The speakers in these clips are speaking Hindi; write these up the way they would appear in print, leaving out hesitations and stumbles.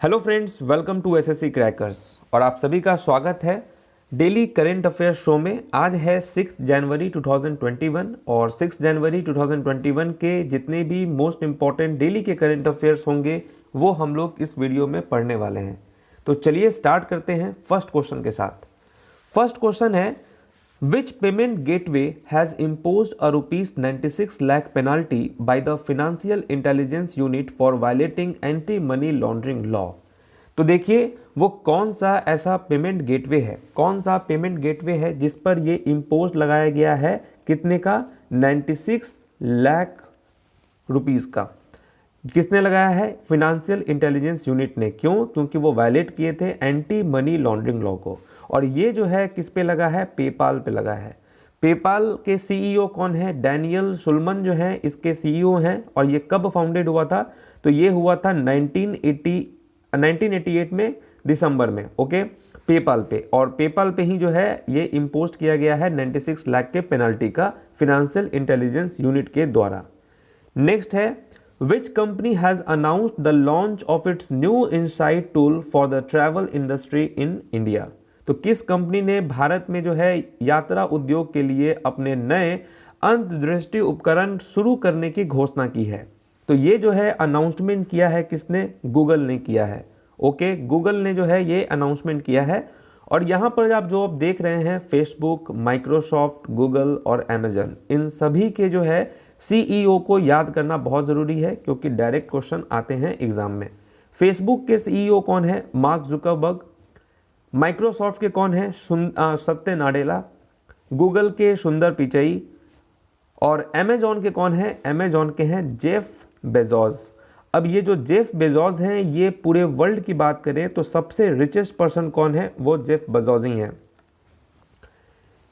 Hello friends, welcome to SSC crackers और आप सभी का स्वागत है डेली करंट अफेयर शो में। आज है 6 जनवरी 2021 और 6 जनवरी 2021 के जितने भी मोस्ट इंपॉर्टेंट डेली के करंट अफेयर्स होंगे वो हम लोग इस वीडियो में पढ़ने वाले हैं। तो चलिए स्टार्ट करते हैं फर्स्ट क्वेश्चन के साथ। फर्स्ट क्वेश्चन है, Which payment gateway has imposed a rupees 96 lakh penalty by the Financial Intelligence Unit for violating anti-money laundering law? तो देखिए वो कौन सा ऐसा पेमेंट गेटवे है, कौन सा पेमेंट गेटवे है जिस पर ये इम्पोज लगाया गया है, कितने का, 96 लाख रुपीस का। किसने लगाया है? फिनेंशियल इंटेलिजेंस यूनिट ने। क्यों? क्योंकि वो वायलेट किए थे एंटी मनी लॉन्ड्रिंग लॉ को। और ये जो है किस पे लगा है? पेपाल पे लगा है। पेपाल के सीईओ कौन है? डैनियल सुलमन जो है इसके सीईओ हैं। और ये कब फाउंडेड हुआ था? तो ये हुआ था 1988 में दिसंबर में। ओके, पेपाल पे। और पेपाल पे ही जो है ये इम्पोज किया गया है 96 लाख के पेनल्टी का फिनेंशियल इंटेलिजेंस यूनिट के द्वारा। नेक्स्ट है, Which company has announced the launch of its new insight tool for the travel industry in India? तो किस कंपनी ने भारत में जो है यात्रा उद्योग के लिए अपने नए अंतर्दृष्टि उपकरण शुरू करने की घोषणा की है? तो ये जो है अनाउंसमेंट किया है किसने? गूगल ने किया है। ओके, गूगल ने जो है ये अनाउंसमेंट किया है। और यहाँ पर आप जो देख रहे हैं फेसबुक, माइक्रोसॉफ्ट, गूगल और अमेजन, इन सभी के जो है सीईओ को याद करना बहुत ज़रूरी है क्योंकि डायरेक्ट क्वेश्चन आते हैं एग्जाम में। फेसबुक के सीईओ कौन है? Mark Zuckerberg. माइक्रोसॉफ्ट के कौन है? सत्य नाडेला। गूगल के सुंदर पिचई। और अमेजॉन के कौन है? अमेजॉन के हैं जेफ बेजोस। अब ये जो जेफ बेजोस हैं ये पूरे वर्ल्ड की बात करें तो सबसे रिचेस्ट पर्सन कौन है? वो जेफ बेजोस ही हैं।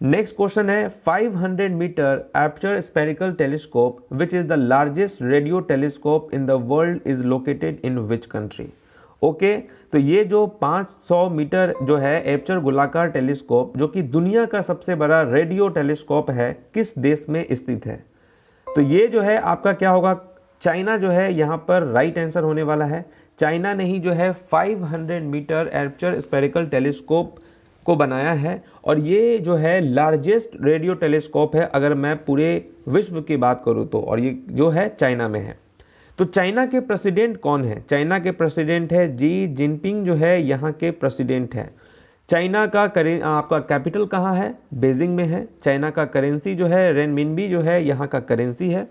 नेक्स्ट क्वेश्चन है, 500 metre aperture spherical telescope which is the largest radio telescope in the world is located in which country? Okay, तो ये जो 500 मीटर जो है एपर्चर गोलाकार टेलीस्कोप जो कि दुनिया का सबसे बड़ा रेडियो टेलीस्कोप है, किस देश में स्थित है? तो ये जो है आपका क्या होगा? चाइना जो है यहाँ पर राइट आंसर होने वाला है। चाइना ने ही जो है 500 मीटर एपर्चर स्फेरिकल टेलीस्कोप को बनाया है। और ये जो है लार्जेस्ट रेडियो टेलीस्कोप है अगर मैं पूरे विश्व की बात करूँ तो। और ये जो है चाइना में है। तो चाइना के प्रेसिडेंट कौन है? चाइना के प्रेसिडेंट है जी जिनपिंग, जो है यहाँ के प्रेसिडेंट है। चाइना का आपका कैपिटल कहाँ है? बेजिंग में है। चाइना का करेंसी जो है रेनमिनबी जो है यहाँ का करेंसी है।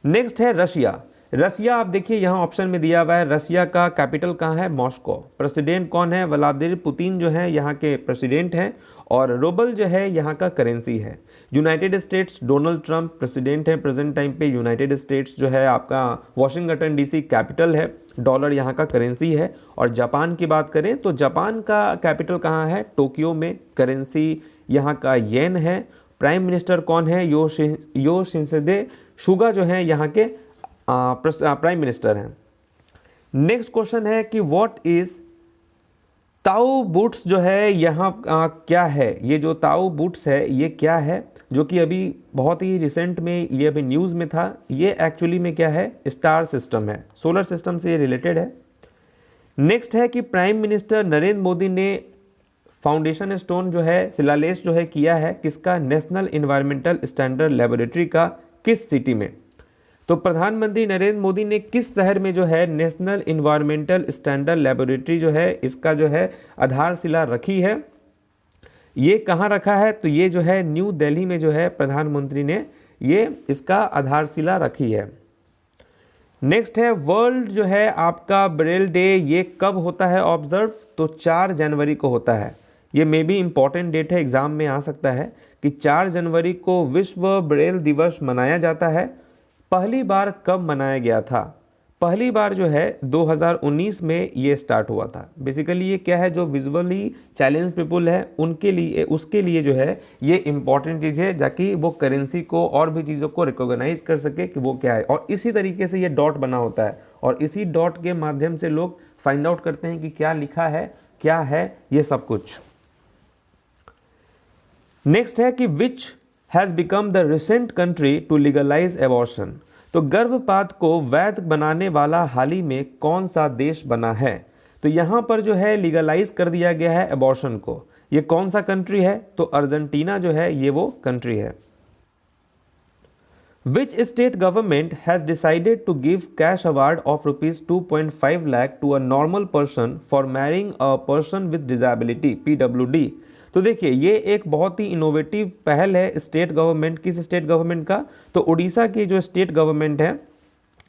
नेक्स्ट है रशिया। रसिया आप देखिए यहाँ ऑप्शन में दिया हुआ है, रसिया का कैपिटल कहाँ है? मॉस्को। प्रेसिडेंट कौन है? व्लादिमीर पुतिन जो है यहाँ के प्रेसिडेंट हैं। और रूबल जो है यहाँ का करेंसी है। United states, Donald Trump president है प्रेजेंट टाइम पे। यूनाइटेड स्टेट्स जो है आपका वाशिंगटन डीसी कैपिटल है। डॉलर यहाँ का करेंसी है। और जापान की बात करें तो जापान का कैपिटल कहाँ है? टोक्यो में। करेंसी यहाँ का येन है। प्राइम मिनिस्टर कौन है? योशिहिदे सुगा जो है यहाँ के प्राइम मिनिस्टर हैं। नेक्स्ट क्वेश्चन है कि व्हाट इज ताओ बुट्स जो है यहाँ क्या है? ये जो ताओ बुट्स है ये क्या है? जो कि अभी बहुत ही रिसेंट में ये अभी न्यूज़ में था। ये एक्चुअली में क्या है? स्टार सिस्टम है, सोलर सिस्टम से ये रिलेटेड है। नेक्स्ट है कि प्राइम मिनिस्टर नरेंद्र मोदी ने फाउंडेशन स्टोन जो है शिलालेख जो है किया है किसका? नेशनल इन्वायरमेंटल स्टैंडर्ड लेबोरेटरी का। किस सिटी में? तो प्रधानमंत्री नरेंद्र मोदी ने किस शहर में जो है नेशनल इन्वायरमेंटल स्टैंडर्ड लेबोरेटरी जो है इसका जो है आधारशिला रखी है? ये कहाँ रखा है? तो ये जो है न्यू दिल्ली में जो है प्रधानमंत्री ने ये इसका आधारशिला रखी है। नेक्स्ट है वर्ल्ड जो है आपका ब्रेल डे, ये कब होता है ऑब्जर्व? तो 4 जनवरी को होता है। ये मे बी इम्पॉर्टेंट डेट है, एग्जाम में आ सकता है कि 4 जनवरी को विश्व ब्रेल दिवस मनाया जाता है। पहली बार कब मनाया गया था? पहली बार जो है 2019 में ये स्टार्ट हुआ था। बेसिकली ये क्या है? जो विजुअली चैलेंज पीपल है उनके लिए, उसके लिए जो है ये इम्पॉर्टेंट चीज़ है ताकि वो करेंसी को और भी चीज़ों को रिकॉग्नाइज कर सके कि वो क्या है। और इसी तरीके से ये डॉट बना होता है और इसी डॉट के माध्यम से लोग फाइंड आउट करते हैं कि क्या लिखा है, क्या है ये सब कुछ। नेक्स्ट है कि which has become the recent country to legalise abortion? तो गर्भपात को वैध बनाने वाला हाल ही में कौन सा देश बना है? तो यहाँ पर जो है लीगलाइज कर दिया गया है अबॉर्शन को। ये कौन सा कंट्री है? तो अर्जेंटीना जो है ये वो कंट्री है। Which state government has decided to give cash award of rupees 2.5 lakh to a normal person for marrying a person with disability PWD? तो देखिए ये एक बहुत ही इनोवेटिव पहल है स्टेट गवर्नमेंट। किस स्टेट गवर्नमेंट का? तो उड़ीसा की जो स्टेट गवर्नमेंट है,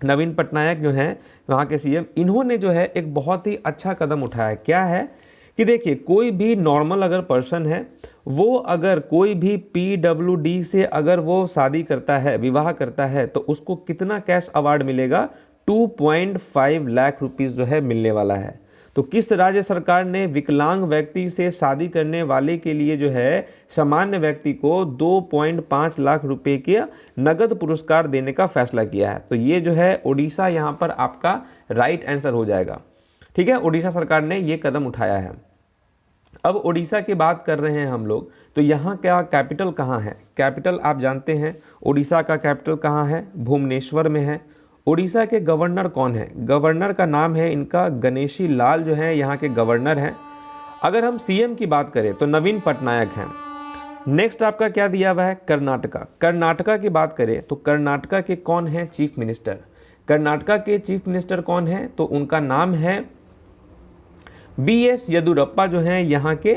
नवीन पटनायक जो हैं वहाँ के सीएम, इन्होंने जो है एक बहुत ही अच्छा कदम उठाया। क्या है कि देखिए कोई भी नॉर्मल अगर पर्सन है, वो अगर कोई भी PWD से अगर वो शादी करता है, विवाह करता है, तो उसको कितना कैश अवार्ड मिलेगा? 2.5 लाख रुपीज़ जो है मिलने वाला है। तो किस राज्य सरकार ने विकलांग व्यक्ति से शादी करने वाले के लिए जो है सामान्य व्यक्ति को 2.5 लाख रुपए के नगद पुरस्कार देने का फैसला किया है? तो ये जो है उड़ीसा यहाँ पर आपका राइट आंसर हो जाएगा। ठीक है, उड़ीसा सरकार ने ये कदम उठाया है। अब उड़ीसा की बात कर रहे हैं हम लोग, तो यहाँ क्या कैपिटल कहाँ है? कैपिटल आप जानते हैं उड़ीसा का कैपिटल कहाँ है? भुवनेश्वर में है। उड़ीसा के गवर्नर कौन है? गवर्नर का नाम है इनका गणेशी लाल, जो है यहाँ के गवर्नर हैं। अगर हम सीएम की बात करें तो नवीन पटनायक हैं। नेक्स्ट आपका क्या दिया हुआ है? कर्नाटका। कर्नाटका की बात करें तो कर्नाटका के कौन है चीफ मिनिस्टर? कर्नाटका के चीफ मिनिस्टर कौन है? तो उनका नाम है BS येदियुरप्पा, जो हैं यहाँ के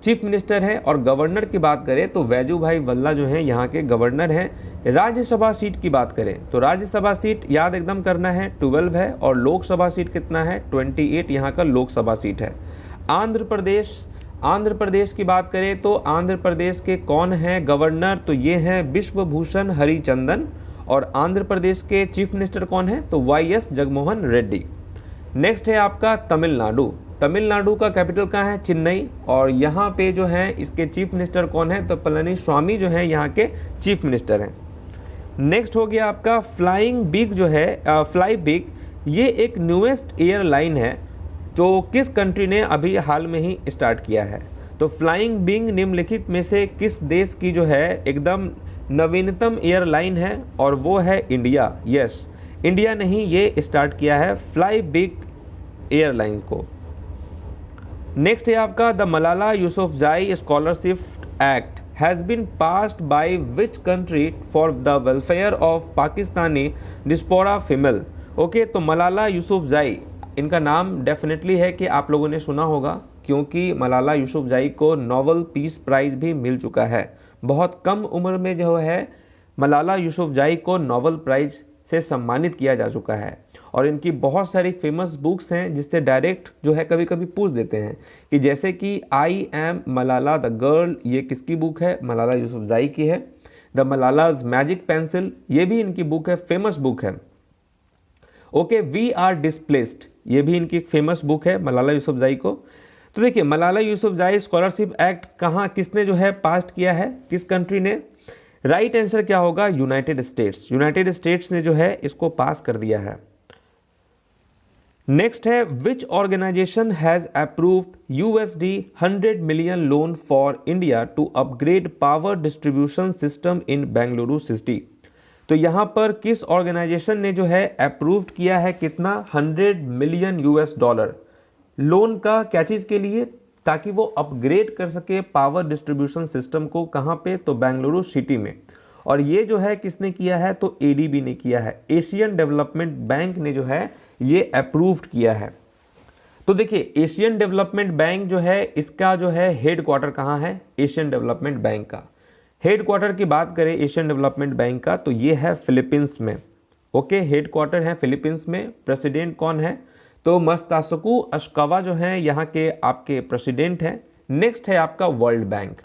चीफ मिनिस्टर हैं। और गवर्नर की बात करें तो वैजूभाई वल्ला जो हैं यहाँ के गवर्नर हैं। राज्यसभा सीट की बात करें तो राज्यसभा सीट याद एकदम करना है 12 है, और लोकसभा सीट कितना है? 28 यहाँ का लोकसभा सीट है। आंध्र प्रदेश, आंध्र प्रदेश की बात करें तो आंध्र प्रदेश के कौन हैं गवर्नर? तो ये हैं विश्वभूषण हरिचंदन। और आंध्र प्रदेश के चीफ मिनिस्टर कौन है? तो YS जगनमोहन रेड्डी। नेक्स्ट है आपका तमिलनाडु। तमिलनाडु का कैपिटल कहाँ है? चेन्नई। और यहाँ पे जो है इसके चीफ मिनिस्टर कौन है? तो पलनीस्वामी जो है यहाँ के चीफ मिनिस्टर हैं। नेक्स्ट हो गया आपका फ्लाइंग बिग, जो है फ्लाई बिग, ये एक न्यूएस्ट एयरलाइन है जो किस कंट्री ने अभी हाल में ही स्टार्ट किया है? तो फ्लाइंग बिग निम्नलिखित में से किस देश की जो है एकदम नवीनतम एयरलाइन है? और वो है इंडिया। यस, इंडिया ने ही ये स्टार्ट किया है फ्लाई बिग एयरलाइन को। नेक्स्ट है आपका the Malala Yousafzai scholarship act has been passed by which country for the welfare of Pakistani diaspora female? Okay, तो मलाला यूसुफजाई, इनका नाम डेफिनेटली है कि आप लोगों ने सुना होगा, क्योंकि मलाला यूसुफजाई को नोबेल पीस प्राइज़ भी मिल चुका है। बहुत कम उम्र में जो है मलाला यूसुफजाई को नोबेल प्राइज़ से सम्मानित किया जा चुका है। और इनकी बहुत सारी फेमस बुक्स हैं जिससे डायरेक्ट जो है कभी कभी पूछ देते हैं कि जैसे कि I am Malala the girl, ये किसकी बुक है? मलाला यूसुफजाई की है। द मलालाज मैजिक पेंसिल, ये भी इनकी बुक है, फेमस बुक है। ओके, वी आर डिस्प्लेस्ड, ये भी इनकी फेमस बुक है मलाला यूसुफजाई को। तो देखिए मलाला यूसुफजाई स्कॉलरशिप एक्ट कहाँ किसने जो है पास किया है, किस कंट्री ने? राइट आंसर क्या होगा? United states. यूनाइटेड स्टेट्स ने जो है इसको पास कर दिया है। नेक्स्ट है which organisation has approved $100 million loan for India to upgrade power distribution system in Bengaluru city? तो यहाँ पर किस ऑर्गेनाइजेशन ने जो है अप्रूव्ड किया है कितना? $100 मिलियन लोन का, क्या चीज़ के लिए? ताकि वो अपग्रेड कर सके पावर डिस्ट्रीब्यूशन सिस्टम को। कहाँ पे? तो बेंगलुरु सिटी में। और ये जो है किसने किया है? तो ADB ने किया है, एशियन डेवलपमेंट बैंक ने जो है ये अप्रूव्ड किया है। तो देखिए एशियन डेवलपमेंट बैंक जो है इसका जो है हेड क्वार्टर कहाँ है? एशियन डेवलपमेंट बैंक का हेड क्वार्टर की बात करें एशियन डेवलपमेंट बैंक का तो ये है फिलीपींस में। ओके, हेड क्वार्टर है फिलीपींस में। प्रेसिडेंट कौन है? तो मस्तासकू अशकावा जो है यहाँ के आपके प्रेसिडेंट हैं। नेक्स्ट है आपका वर्ल्ड बैंक।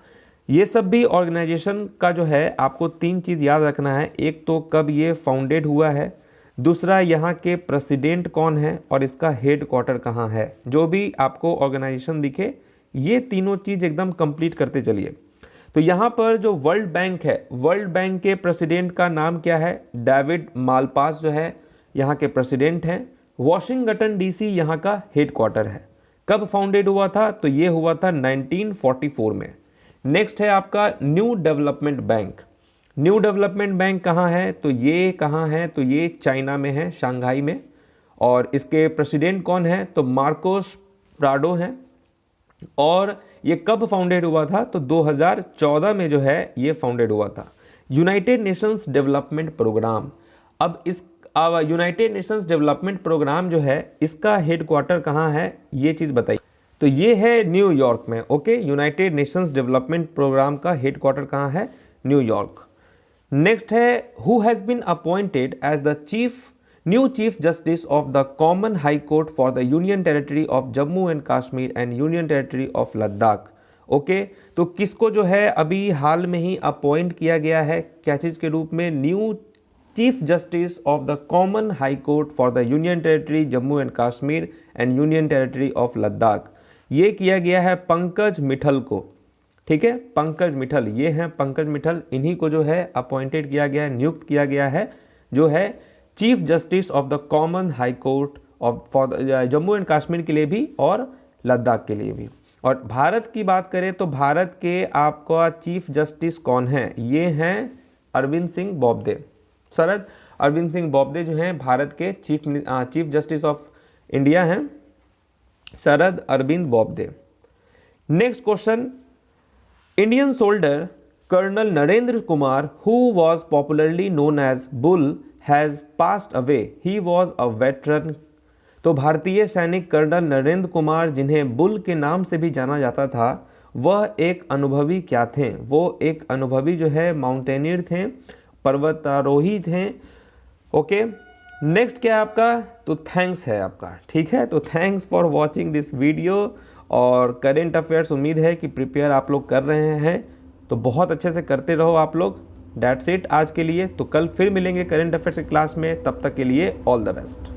ये सब भी ऑर्गेनाइजेशन का जो है आपको 3 चीज़ याद रखना है। एक तो कब ये फाउंडेड हुआ है, दूसरा यहाँ के प्रेसिडेंट कौन है, और इसका हेड क्वार्टर कहाँ है। जो भी आपको ऑर्गेनाइजेशन दिखे ये तीनों चीज़ एकदम कंप्लीट करते चलिए। तो यहाँ पर जो वर्ल्ड बैंक है, वर्ल्ड बैंक के प्रेसिडेंट का नाम क्या है? डेविड मालपास जो है यहाँ के प्रेसिडेंट हैं। वॉशिंगटन DC यहाँ का हेड क्वार्टर है। कब फाउंडेड हुआ था? तो ये हुआ था 1944 में। नेक्स्ट है आपका new development bank. New development bank कहाँ है? तो ये कहाँ है? तो ये चाइना में है, शंघाई में। और इसके प्रेसिडेंट कौन है? तो मार्कोस प्राडो हैं। और ये कब फाउंडेड हुआ था? तो 2014 में जो है ये फाउंडेड हुआ था। यूनाइटेड नेशंस डेवलपमेंट प्रोग्राम, अब इस यूनाइटेड नेशंस डेवलपमेंट प्रोग्राम जो है इसका हेडक्वार्टर कहाँ है, ये चीज़ बताइए। तो ये है न्यूयॉर्क में। Okay, United Nations Development Programme का हेडक्वार्टर कहाँ है? न्यूयॉर्क। नेक्स्ट है, who has been appointed as the new chief justice of the common high court for the union territory of Jammu and Kashmir and union territory of Ladakh. Okay, तो किसको जो है अभी हाल में ही अपॉइंट किया गया है, क्या चीज़ के रूप में? New chief justice of the common high court for the union territory Jammu and Kashmir and union territory of Ladakh. ये किया गया है पंकज मिठल को। ठीक है, पंकज मिठल, ये हैं पंकज मिठल, इन्हीं को जो है अपॉइंटेड किया गया है, नियुक्त किया गया है, जो है chief justice of the common high court of for Jammu and Kashmir के लिए भी और लद्दाख के लिए भी। और भारत की बात करें तो भारत के आपका चीफ जस्टिस कौन है? ये हैं अरविंद सिंह बोबडे। शरद अरविंद सिंह बोबडे जो हैं भारत के चीफ जस्टिस ऑफ इंडिया हैं, Sharad Arvind Bobde. Next question, Indian soldier colonel Narendra Kumar who was popularly known as bull has passed away, he was a veteran. तो भारतीय सैनिक कर्नल नरेंद्र कुमार, जिन्हें बुल के नाम से भी जाना जाता था, वह एक अनुभवी क्या थे? वो एक अनुभवी जो है माउंटेनियर थे, पर्वतारोही थे। ओके, नेक्स्ट क्या है आपका? तो थैंक्स है आपका। ठीक है, तो thanks for watching this video. और करेंट अफेयर्स उम्मीद है कि प्रिपेयर आप लोग कर रहे हैं, तो बहुत अच्छे से करते रहो आप लोग। डेट्स इट आज के लिए। तो कल फिर मिलेंगे करेंट अफेयर्स की क्लास में, तब तक के लिए ऑल द बेस्ट।